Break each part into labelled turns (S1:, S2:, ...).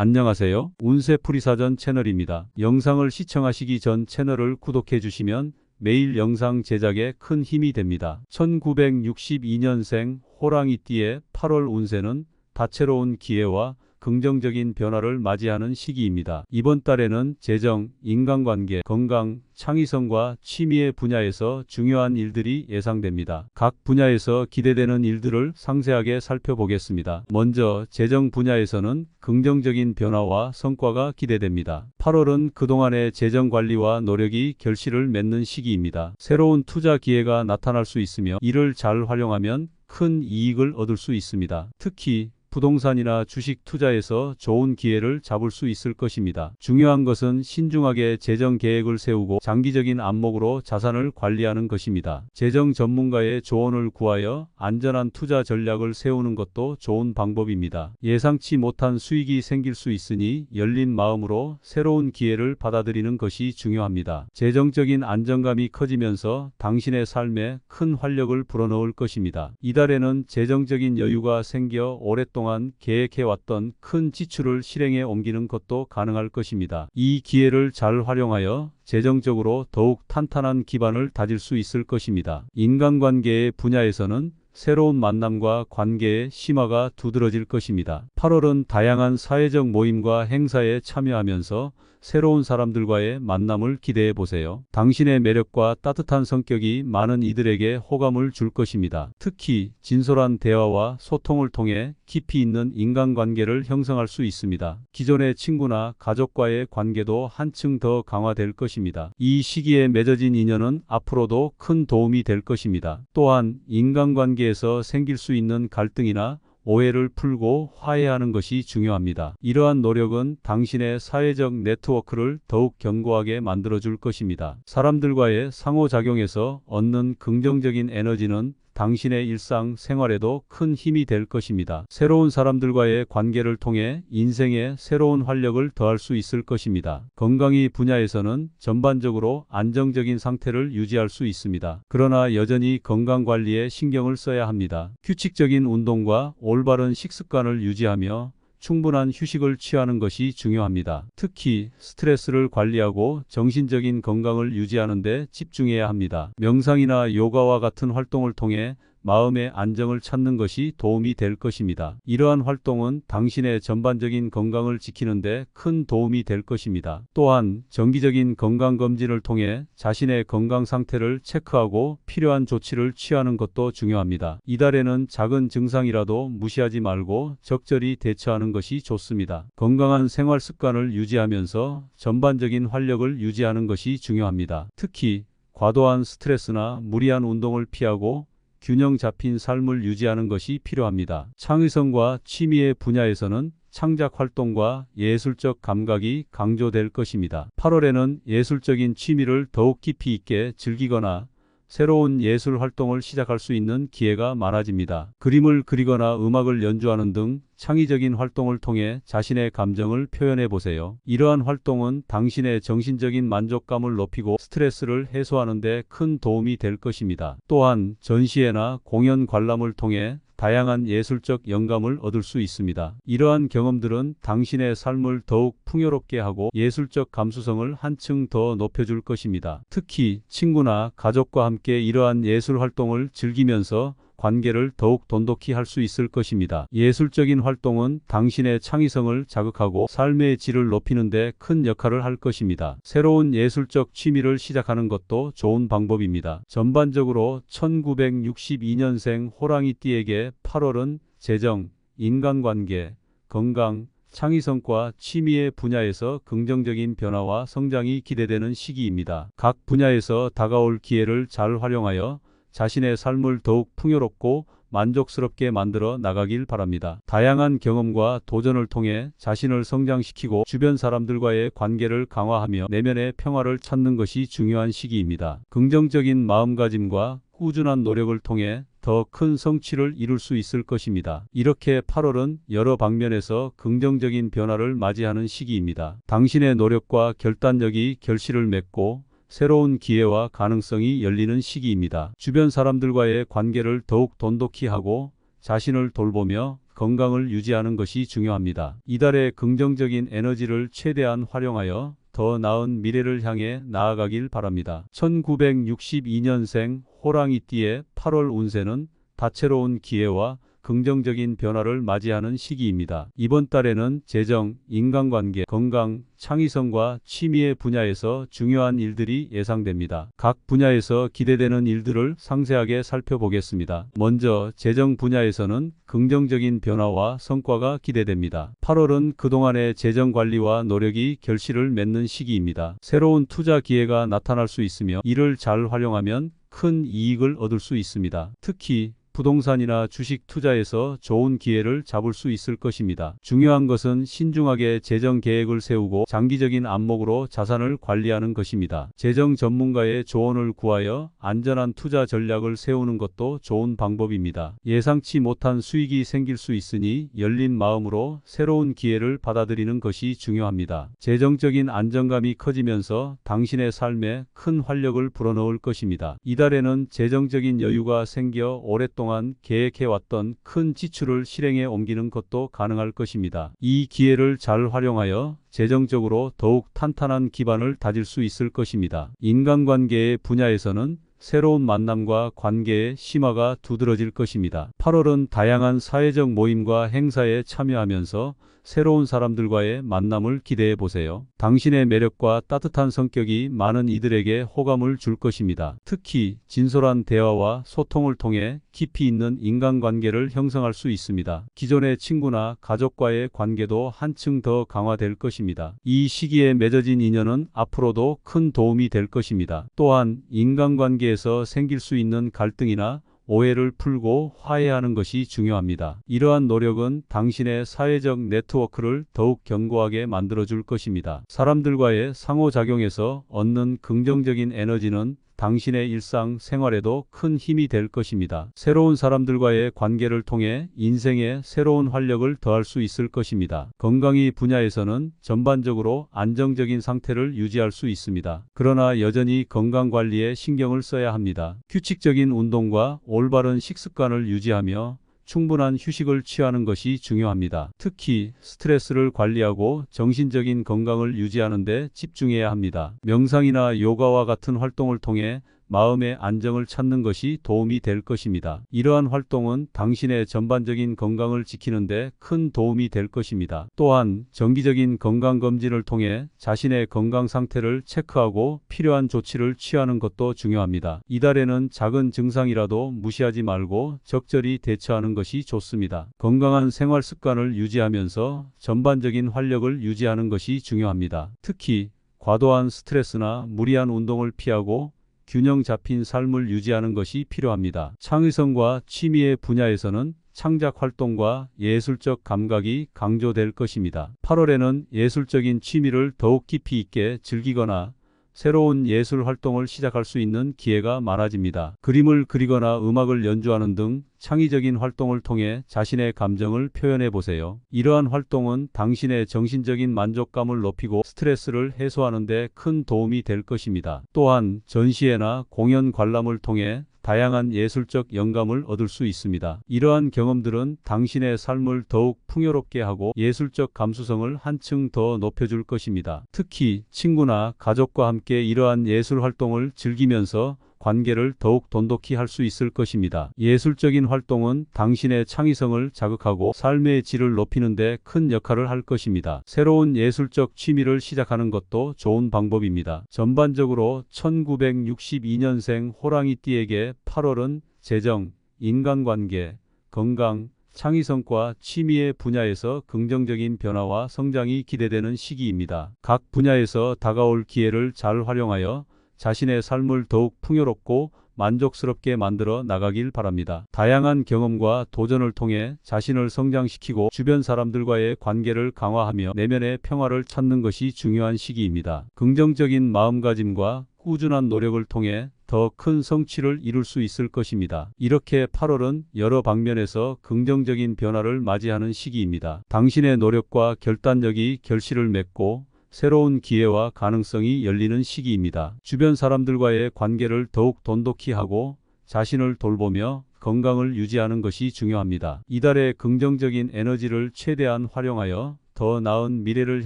S1: 안녕하세요. 운세풀이사전 채널입니다. 영상을 시청하시기 전 채널을 구독해 주시면 매일 영상 제작에 큰 힘이 됩니다. 1962년생 호랑이띠의 8월 운세는 다채로운 기회와 긍정적인 변화를 맞이하는 시기입니다. 이번 달에는 재정, 인간관계, 건강, 창의성과 취미의 분야에서 중요한 일들이 예상됩니다. 각 분야에서 기대되는 일들을 상세하게 살펴보겠습니다. 먼저 재정 분야에서는 긍정적인 변화와 성과가 기대됩니다. 8월은 그동안의 재정 관리와 노력이 결실을 맺는 시기입니다. 새로운 투자 기회가 나타날 수 있으며 이를 잘 활용하면 큰 이익을 얻을 수 있습니다. 특히 부동산이나 주식 투자에서 좋은 기회를 잡을 수 있을 것입니다. 중요한 것은 신중하게 재정 계획을 세우고 장기적인 안목으로 자산을 관리하는 것입니다. 재정 전문가의 조언을 구하여 안전한 투자 전략을 세우는 것도 좋은 방법입니다. 예상치 못한 수익이 생길 수 있으니 열린 마음으로 새로운 기회를 받아들이는 것이 중요합니다. 재정적인 안정감이 커지면서 당신의 삶에 큰 활력을 불어넣을 것입니다. 이달에는 재정적인 여유가 생겨 오랫동안 계획해왔던 큰 지출을 실행에 옮기는 것도 가능할 것입니다. 이 기회를 잘 활용하여 재정적으로 더욱 탄탄한 기반을 다질 수 있을 것입니다. 인간관계의 분야에서는 새로운 만남과 관계의 심화가 두드러질 것입니다. 8월은 다양한 사회적 모임과 행사에 참여하면서 새로운 사람들과의 만남을 기대해 보세요. 당신의 매력과 따뜻한 성격이 많은 이들에게 호감을 줄 것입니다. 특히 진솔한 대화와 소통을 통해 깊이 있는 인간관계를 형성할 수 있습니다. 기존의 친구나 가족과의 관계도 한층 더 강화될 것입니다. 이 시기에 맺어진 인연은 앞으로도 큰 도움이 될 것입니다. 또한 인간관계에서 생길 수 있는 갈등이나 오해를 풀고 화해하는 것이 중요합니다. 이러한 노력은 당신의 사회적 네트워크를 더욱 견고하게 만들어줄 것입니다. 사람들과의 상호작용에서 얻는 긍정적인 에너지는 당신의 일상 생활에도 큰 힘이 될 것입니다. 새로운 사람들과의 관계를 통해 인생에 새로운 활력을 더할 수 있을 것입니다. 건강의 분야에서는 전반적으로 안정적인 상태를 유지할 수 있습니다. 그러나 여전히 건강관리에 신경을 써야 합니다. 규칙적인 운동과 올바른 식습관을 유지하며 충분한 휴식을 취하는 것이 중요합니다. 특히 스트레스를 관리하고 정신적인 건강을 유지하는 데 집중해야 합니다. 명상이나 요가와 같은 활동을 통해 마음의 안정을 찾는 것이 도움이 될 것입니다. 이러한 활동은 당신의 전반적인 건강을 지키는 데 큰 도움이 될 것입니다. 또한 정기적인 건강검진을 통해 자신의 건강 상태를 체크하고 필요한 조치를 취하는 것도 중요합니다. 이달에는 작은 증상이라도 무시하지 말고 적절히 대처하는 것이 좋습니다. 건강한 생활 습관을 유지하면서 전반적인 활력을 유지하는 것이 중요합니다. 특히 과도한 스트레스나 무리한 운동을 피하고 균형 잡힌 삶을 유지하는 것이 필요합니다. 창의성과 취미의 분야에서는 창작 활동과 예술적 감각이 강조될 것입니다. 8월에는 예술적인 취미를 더욱 깊이 있게 즐기거나 새로운 예술 활동을 시작할 수 있는 기회가 많아집니다. 그림을 그리거나 음악을 연주하는 등 창의적인 활동을 통해 자신의 감정을 표현해 보세요. 이러한 활동은 당신의 정신적인 만족감을 높이고 스트레스를 해소하는 데 큰 도움이 될 것입니다. 또한 전시회나 공연 관람을 통해 다양한 예술적 영감을 얻을 수 있습니다. 이러한 경험들은 당신의 삶을 더욱 풍요롭게 하고 예술적 감수성을 한층 더 높여줄 것입니다. 특히 친구나 가족과 함께 이러한 예술 활동을 즐기면서 관계를 더욱 돈독히 할 수 있을 것입니다. 예술적인 활동은 당신의 창의성을 자극하고 삶의 질을 높이는 데 큰 역할을 할 것입니다. 새로운 예술적 취미를 시작하는 것도 좋은 방법입니다. 전반적으로 1962년생 호랑이띠에게 8월은 재정, 인간관계, 건강, 창의성과 취미의 분야에서 긍정적인 변화와 성장이 기대되는 시기입니다. 각 분야에서 다가올 기회를 잘 활용하여 자신의 삶을 더욱 풍요롭고 만족스럽게 만들어 나가길 바랍니다. 다양한 경험과 도전을 통해 자신을 성장시키고 주변 사람들과의 관계를 강화하며 내면의 평화를 찾는 것이 중요한 시기입니다. 긍정적인 마음가짐과 꾸준한 노력을 통해 더 큰 성취를 이룰 수 있을 것입니다. 이렇게 8월은 여러 방면에서 긍정적인 변화를 맞이하는 시기입니다. 당신의 노력과 결단력이 결실을 맺고 새로운 기회와 가능성이 열리는 시기입니다. 주변 사람들과의 관계를 더욱 돈독히 하고 자신을 돌보며 건강을 유지하는 것이 중요합니다. 이달의 긍정적인 에너지를 최대한 활용하여 더 나은 미래를 향해 나아가길 바랍니다. 1962년생 호랑이띠의 8월 운세는 다채로운 기회와 긍정적인 변화를 맞이하는 시기입니다. 이번 달에는 재정, 인간관계, 건강, 창의성과 취미의 분야에서 중요한 일들이 예상됩니다. 각 분야에서 기대되는 일들을 상세하게 살펴보겠습니다. 먼저 재정 분야에서는 긍정적인 변화와 성과가 기대됩니다. 8월은 그동안의 재정 관리와 노력이 결실을 맺는 시기입니다. 새로운 투자 기회가 나타날 수 있으며 이를 잘 활용하면 큰 이익을 얻을 수 있습니다. 특히 부동산이나 주식 투자에서 좋은 기회를 잡을 수 있을 것입니다. 중요한 것은 신중하게 재정 계획을 세우고 장기적인 안목으로 자산을 관리하는 것입니다. 재정 전문가의 조언을 구하여 안전한 투자 전략을 세우는 것도 좋은 방법입니다. 예상치 못한 수익이 생길 수 있으니 열린 마음으로 새로운 기회를 받아들이는 것이 중요합니다. 재정적인 안정감이 커지면서 당신의 삶에 큰 활력을 불어넣을 것입니다. 이달에는 재정적인 여유가 생겨 오랫동안 계획해왔던 큰 지출을 실행에 옮기는 것도 가능할 것입니다. 이 기회를 잘 활용하여 재정적으로 더욱 탄탄한 기반을 다질 수 있을 것입니다. 인간관계의 분야에서는 새로운 만남과 관계의 심화가 두드러질 것입니다. 8월은 다양한 사회적 모임과 행사에 참여하면서 새로운 사람들과의 만남을 기대해 보세요. 당신의 매력과 따뜻한 성격이 많은 이들에게 호감을 줄 것입니다. 특히 진솔한 대화와 소통을 통해 깊이 있는 인간관계를 형성할 수 있습니다. 기존의 친구나 가족과의 관계도 한층 더 강화될 것입니다. 이 시기에 맺어진 인연은 앞으로도 큰 도움이 될 것입니다. 또한 인간관계에서 생길 수 있는 갈등이나 오해를 풀고 화해하는 것이 중요합니다. 이러한 노력은 당신의 사회적 네트워크를 더욱 견고하게 만들어줄 것입니다. 사람들과의 상호작용에서 얻는 긍정적인 에너지는 당신의 일상 생활에도 큰 힘이 될 것입니다. 새로운 사람들과의 관계를 통해 인생에 새로운 활력을 더할 수 있을 것입니다. 건강의 분야에서는 전반적으로 안정적인 상태를 유지할 수 있습니다. 그러나 여전히 건강관리에 신경을 써야 합니다. 규칙적인 운동과 올바른 식습관을 유지하며 충분한 휴식을 취하는 것이 중요합니다. 특히 스트레스를 관리하고 정신적인 건강을 유지하는 데 집중해야 합니다. 명상이나 요가와 같은 활동을 통해 마음의 안정을 찾는 것이 도움이 될 것입니다. 이러한 활동은 당신의 전반적인 건강을 지키는 데 큰 도움이 될 것입니다. 또한 정기적인 건강검진을 통해 자신의 건강 상태를 체크하고 필요한 조치를 취하는 것도 중요합니다. 이달에는 작은 증상이라도 무시하지 말고 적절히 대처하는 것이 좋습니다. 건강한 생활 습관을 유지하면서 전반적인 활력을 유지하는 것이 중요합니다. 특히 과도한 스트레스나 무리한 운동을 피하고 균형 잡힌 삶을 유지하는 것이 필요합니다. 창의성과 취미의 분야에서는 창작 활동과 예술적 감각이 강조될 것입니다. 8월에는 예술적인 취미를 더욱 깊이 있게 즐기거나 새로운 예술 활동을 시작할 수 있는 기회가 많아집니다. 그림을 그리거나 음악을 연주하는 등 창의적인 활동을 통해 자신의 감정을 표현해 보세요. 이러한 활동은 당신의 정신적인 만족감을 높이고 스트레스를 해소하는 데 큰 도움이 될 것입니다. 또한 전시회나 공연 관람을 통해 다양한 예술적 영감을 얻을 수 있습니다. 이러한 경험들은 당신의 삶을 더욱 풍요롭게 하고 예술적 감수성을 한층 더 높여줄 것입니다. 특히 친구나 가족과 함께 이러한 예술 활동을 즐기면서 관계를 더욱 돈독히 할 수 있을 것입니다. 예술적인 활동은 당신의 창의성을 자극하고 삶의 질을 높이는 데 큰 역할을 할 것입니다. 새로운 예술적 취미를 시작하는 것도 좋은 방법입니다. 전반적으로 1962년생 호랑이띠에게 8월은 재정, 인간관계, 건강, 창의성과 취미의 분야에서 긍정적인 변화와 성장이 기대되는 시기입니다. 각 분야에서 다가올 기회를 잘 활용하여 자신의 삶을 더욱 풍요롭고 만족스럽게 만들어 나가길 바랍니다. 다양한 경험과 도전을 통해 자신을 성장시키고 주변 사람들과의 관계를 강화하며 내면의 평화를 찾는 것이 중요한 시기입니다. 긍정적인 마음가짐과 꾸준한 노력을 통해 더 큰 성취를 이룰 수 있을 것입니다. 이렇게 8월은 여러 방면에서 긍정적인 변화를 맞이하는 시기입니다. 당신의 노력과 결단력이 결실을 맺고 새로운 기회와 가능성이 열리는 시기입니다. 주변 사람들과의 관계를 더욱 돈독히 하고 자신을 돌보며 건강을 유지하는 것이 중요합니다. 이달의 긍정적인 에너지를 최대한 활용하여 더 나은 미래를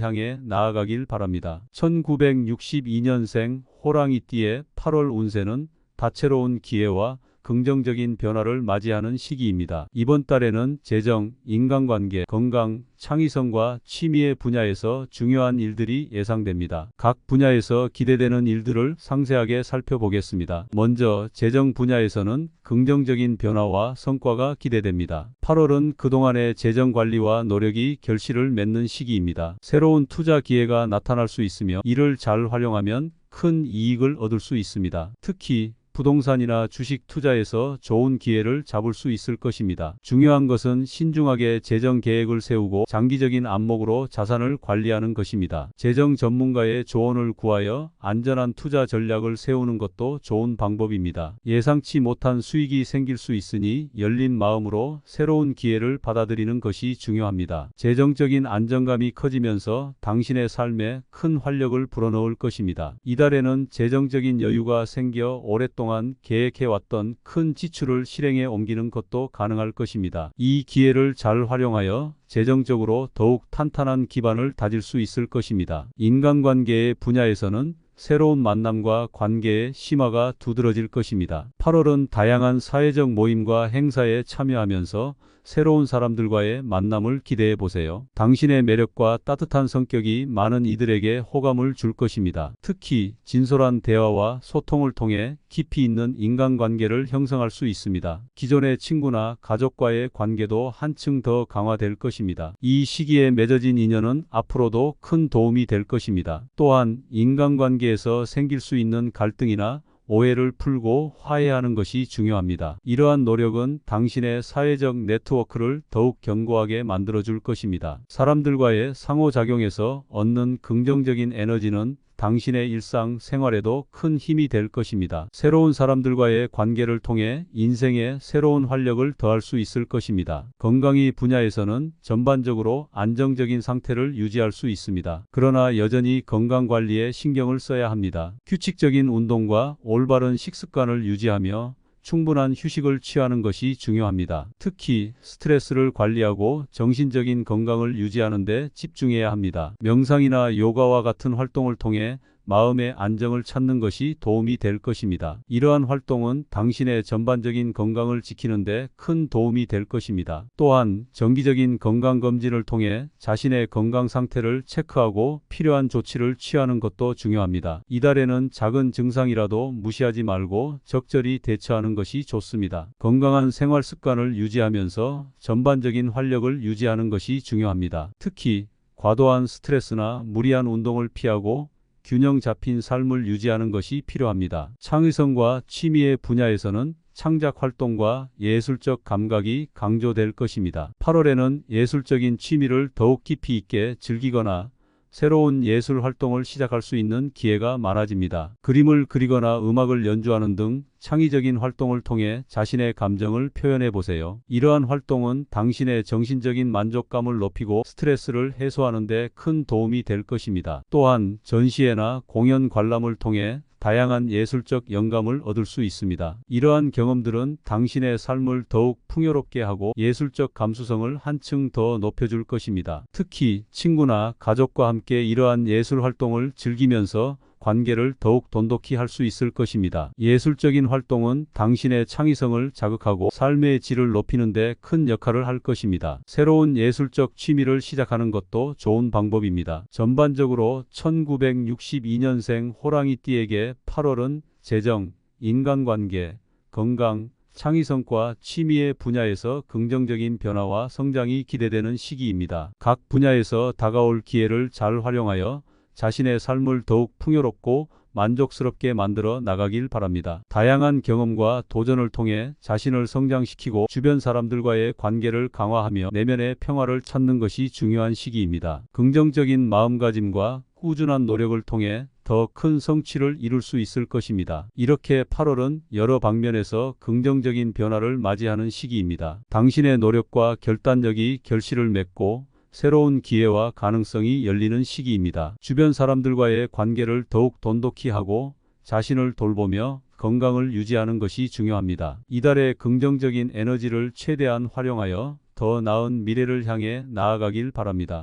S1: 향해 나아가길 바랍니다. 1962년생 호랑이띠의 8월 운세는 다채로운 기회와 긍정적인 변화를 맞이하는 시기입니다. 이번 달에는 재정, 인간관계, 건강, 창의성과 취미의 분야에서 중요한 일들이 예상됩니다. 각 분야에서 기대되는 일들을 상세하게 살펴보겠습니다. 먼저 재정 분야에서는 긍정적인 변화와 성과가 기대됩니다. 8월은 그동안의 재정 관리와 노력이 결실을 맺는 시기입니다. 새로운 투자 기회가 나타날 수 있으며 이를 잘 활용하면 큰 이익을 얻을 수 있습니다. 특히 부동산이나 주식 투자에서 좋은 기회를 잡을 수 있을 것입니다. 중요한 것은 신중하게 재정 계획을 세우고 장기적인 안목으로 자산을 관리하는 것입니다. 재정 전문가의 조언을 구하여 안전한 투자 전략을 세우는 것도 좋은 방법입니다. 예상치 못한 수익이 생길 수 있으니 열린 마음으로 새로운 기회를 받아들이는 것이 중요합니다. 재정적인 안정감이 커지면서 당신의 삶에 큰 활력을 불어넣을 것입니다. 이달에는 재정적인 여유가 생겨 오랫동안 계획해왔던 큰 지출을 실행에 옮기는 것도 가능할 것입니다. 이 기회를 잘 활용하여 재정적으로 더욱 탄탄한 기반을 다질 수 있을 것입니다. 인간관계의 분야에서는 새로운 만남과 관계의 심화가 두드러질 것입니다. 8월은 다양한 사회적 모임과 행사에 참여하면서 새로운 사람들과의 만남을 기대해 보세요. 당신의 매력과 따뜻한 성격이 많은 이들에게 호감을 줄 것입니다. 특히 진솔한 대화와 소통을 통해 깊이 있는 인간관계를 형성할 수 있습니다. 기존의 친구나 가족과의 관계도 한층 더 강화될 것입니다. 이 시기에 맺어진 인연은 앞으로도 큰 도움이 될 것입니다. 또한 인간관계에서 생길 수 있는 갈등이나 오해를 풀고 화해하는 것이 중요합니다. 이러한 노력은 당신의 사회적 네트워크를 더욱 견고하게 만들어줄 것입니다. 사람들과의 상호작용에서 얻는 긍정적인 에너지는 당신의 일상 생활에도 큰 힘이 될 것입니다. 새로운 사람들과의 관계를 통해 인생에 새로운 활력을 더할 수 있을 것입니다. 건강의 분야에서는 전반적으로 안정적인 상태를 유지할 수 있습니다. 그러나 여전히 건강관리에 신경을 써야 합니다. 규칙적인 운동과 올바른 식습관을 유지하며 충분한 휴식을 취하는 것이 중요합니다. 특히 스트레스를 관리하고 정신적인 건강을 유지하는 데 집중해야 합니다. 명상이나 요가와 같은 활동을 통해 마음의 안정을 찾는 것이 도움이 될 것입니다. 이러한 활동은 당신의 전반적인 건강을 지키는 데 큰 도움이 될 것입니다. 또한 정기적인 건강검진을 통해 자신의 건강 상태를 체크하고 필요한 조치를 취하는 것도 중요합니다. 이달에는 작은 증상이라도 무시하지 말고 적절히 대처하는 것이 좋습니다. 건강한 생활 습관을 유지하면서 전반적인 활력을 유지하는 것이 중요합니다. 특히 과도한 스트레스나 무리한 운동을 피하고 균형 잡힌 삶을 유지하는 것이 필요합니다. 창의성과 취미의 분야에서는 창작 활동과 예술적 감각이 강조될 것입니다. 8월에는 예술적인 취미를 더욱 깊이 있게 즐기거나 새로운 예술 활동을 시작할 수 있는 기회가 많아집니다. 그림을 그리거나 음악을 연주하는 등 창의적인 활동을 통해 자신의 감정을 표현해 보세요. 이러한 활동은 당신의 정신적인 만족감을 높이고 스트레스를 해소하는 데 큰 도움이 될 것입니다. 또한 전시회나 공연 관람을 통해 다양한 예술적 영감을 얻을 수 있습니다. 이러한 경험들은 당신의 삶을 더욱 풍요롭게 하고 예술적 감수성을 한층 더 높여줄 것입니다. 특히 친구나 가족과 함께 이러한 예술 활동을 즐기면서 관계를 더욱 돈독히 할 수 있을 것입니다. 예술적인 활동은 당신의 창의성을 자극하고 삶의 질을 높이는 데 큰 역할을 할 것입니다. 새로운 예술적 취미를 시작하는 것도 좋은 방법입니다. 전반적으로 1962년생 호랑이띠에게 8월은 재정, 인간관계, 건강, 창의성과 취미의 분야에서 긍정적인 변화와 성장이 기대되는 시기입니다. 각 분야에서 다가올 기회를 잘 활용하여 자신의 삶을 더욱 풍요롭고 만족스럽게 만들어 나가길 바랍니다. 다양한 경험과 도전을 통해 자신을 성장시키고 주변 사람들과의 관계를 강화하며 내면의 평화를 찾는 것이 중요한 시기입니다. 긍정적인 마음가짐과 꾸준한 노력을 통해 더 큰 성취를 이룰 수 있을 것입니다. 이렇게 8월은 여러 방면에서 긍정적인 변화를 맞이하는 시기입니다. 당신의 노력과 결단력이 결실을 맺고 새로운 기회와 가능성이 열리는 시기입니다. 주변 사람들과의 관계를 더욱 돈독히 하고 자신을 돌보며 건강을 유지하는 것이 중요합니다. 이달의 긍정적인 에너지를 최대한 활용하여 더 나은 미래를 향해 나아가길 바랍니다.